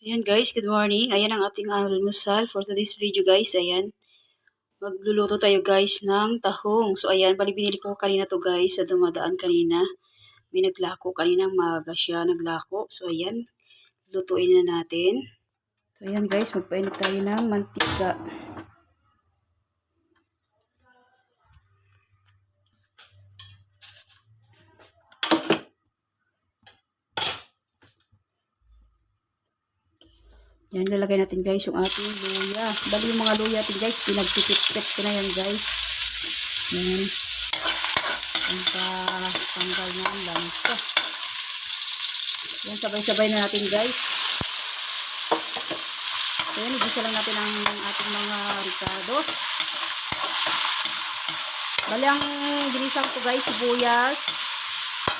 Ayan guys, good morning. Ayan ang ating almusal for today's video guys. Ayan, magluluto tayo guys ng tahong. So ayan, bali binili ko kanina to guys sa dumadaan kanina. May naglako kaninang maaga siya naglako. So ayan, lutuin na natin. So ayan guys, magpainit tayo ng mantika. Yan, lalagay natin guys yung ating luya. Bali yung mga luya natin guys, pinagpipit-pit ko na yan guys. Yan. Tanggal na ang lansa. Yan, sabay-sabay na natin guys. So yan, igisa lang natin ang ating mga ricados. Bali ang ginisang ko guys, sibuyas,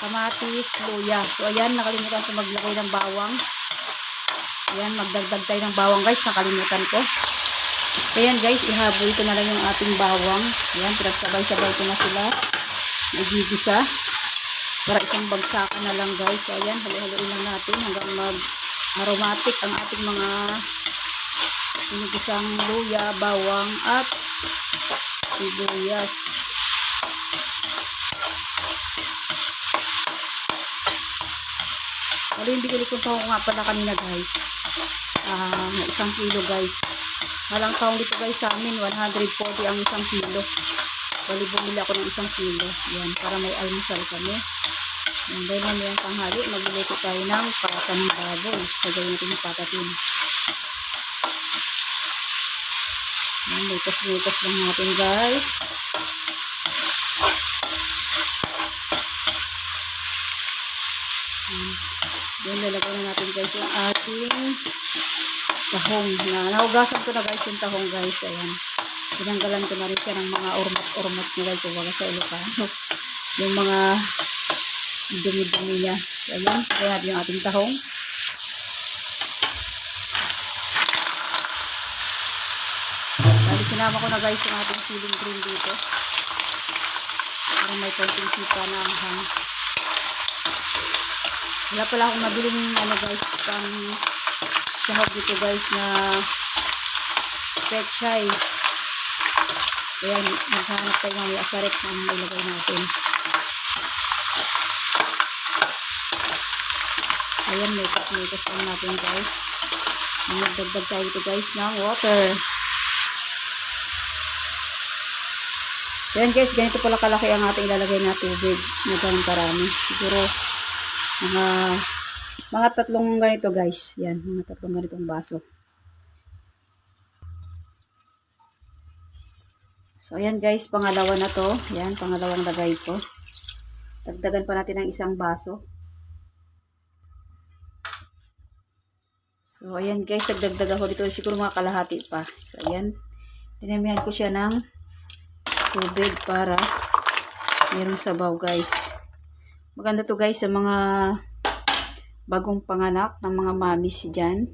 kamatis, luya. So ayan, nakalimutan ko maglagay ng bawang. Ayan, magdagdag tayo ng bawang guys, nakalimutan ko. Ayan guys, ihabol ko na lang yung ating bawang. Ayan, pinagsabay-sabay ko na sila. Nagigisa. Para isang bagsakan na lang guys. So ayan, halo-haloin lang natin hanggang mag-aromatic ang ating mga pinigisang luya, bawang at sibuyas. Ano yung bigili ko nga pala kanina guys. Na 1 kilo guys. Walang taong dito guys sa amin, 140 ang 1 kilo. Bali bumili ako ng 1 kilo. Yan, para may almusal kami. Yan, dahil namin tanghali, magluluto tayo ng pata ng baboy. Sagay natin yung patatin. Yan, litas-litas lang natin guys. Yan, lalagay na natin guys yung ating tahong. Nahugasan ko na guys yung tahong guys. Ayan. Tinanggalan ko na rin siya ng mga ormat-ormat nila. Ito wala sa Ilocano. Yung mga dumi-dumi niya. So, ayan. Kaya natin yung ating tahong. Bali, sinama ko na guys yung ating siling green dito. Para may konting sipa na ang hang. Wala pala akong nabiling ano guys, pang sahog dito guys na pechay. Kaya maghanap tayo ng asaret na ilagay natin. Ayan, may lang natin guys. Magdagdag tayo dito guys ng water. Ayan guys, ganito pala kalaki ang ating ilalagay na tubig. Nagawang karami. Siguro mga 3 ganito guys. Yan, mga 3 ganitong baso. So ayan guys, pangalawa na to. Yan, pangalawang lagay ko. Dagdagan pa natin ng 1 baso. So ayan guys, dagdag ako dito. Siguro mga kalahati pa. So ayan, tinamihan ko siya ng tubig para mayroong sabaw guys. Maganda to guys sa mga bagong panganak ng mga mamis dyan.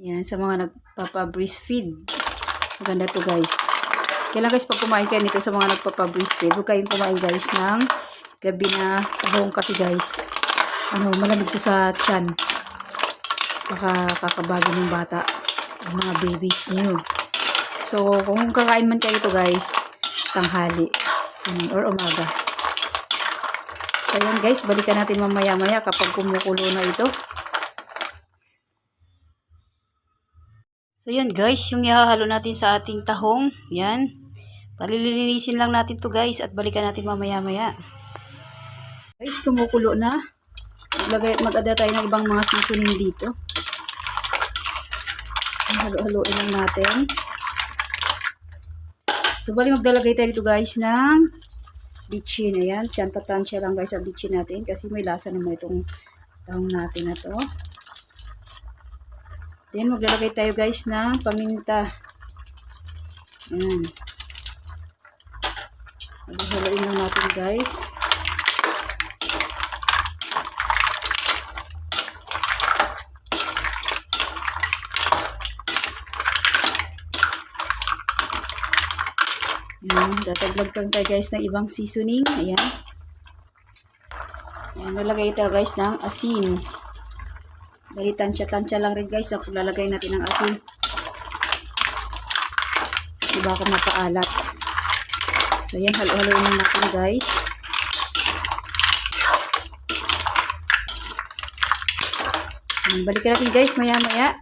Yan, sa mga nagpapa-breastfeed. Maganda to guys. Kailan guys pag kumain kayo nito sa mga nagpapa-breastfeed, huwag kayong kumain guys ng gabi na tahong kasi guys. Malamig to sa tiyan. Baka kakabagin ng bata. Ang mga babies nyo. So, kung kakain man kayo to guys, tanghali or umaga. So ayan guys, balikan natin mamaya-maya kapag kumukulo na ito. So yan guys, yung ihahalo natin sa ating tahong. Yan. Palilinisin lang natin to guys at balikan natin mamaya-maya. Guys, kumukulo na. Mag-ada tayo ng ibang mga seasoning dito. Halo-haloin lang natin. So bali magdalagay tayo dito guys ng bitchin. Ayan, tiyanta-tansya lang guys ang bitchin natin kasi may lasa naman itong tahong natin na to. Then maglalagay tayo guys ng paminta. Ayan. Halo-haloin lang natin guys. Ayan, dataglag tayo guys ng ibang seasoning. Ayan. Ayan, nalagay tayo guys ng asin. Bali, tansya-tansya lang rin guys ang paglalagay natin ng asin. Di baka mapaalat. So, yan, halo-haloin lang natin guys. Balikan natin guys maya-maya.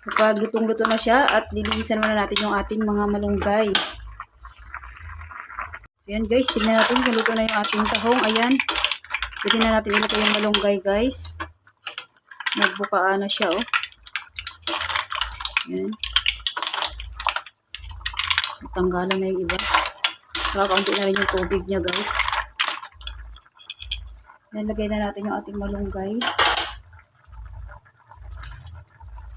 Kapag lutong-luto na siya at lilinisan muna natin yung ating mga malunggay. So yan guys, tingnan natin kung luto na yung ating tahong. Ayan. Pwede na natin ilagay yung malunggay guys. Nagbukaan na siya oh. Ayan. Tanggalan na yung iba. Saka kaunti na rin yung tubig niya guys. Nalagay na natin yung ating malunggay.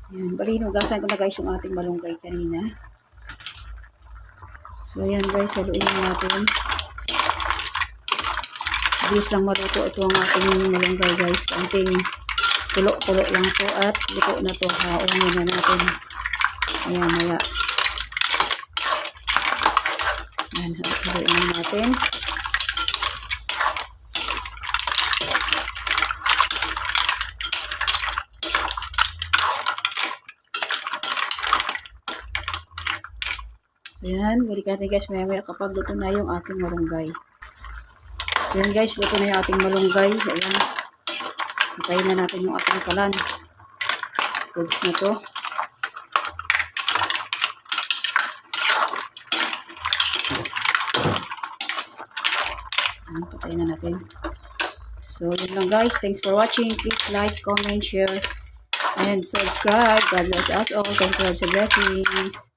Ayan. Bali, hinugasan ko na guys yung ating malunggay kanina. So, ayan guys, haluin natin. Bilis lang maluto ito ang ating malunggay guys. Kaunting tulo-tulo lang po at luto na to. Haungin na natin. Ayan, maya. Ayan, haluin natin. So, yan. Balik natin guys maya-maya kapag luto na yung ating malunggay. So, yan guys. Luto na yung ating malunggay. Ayan. Hintayin na natin yung ating kalan. Goods na to. Ayan. Patayin na natin. So, yun lang guys. Thanks for watching. Please like, comment, share, and subscribe. God bless us all. Thank you for the blessings.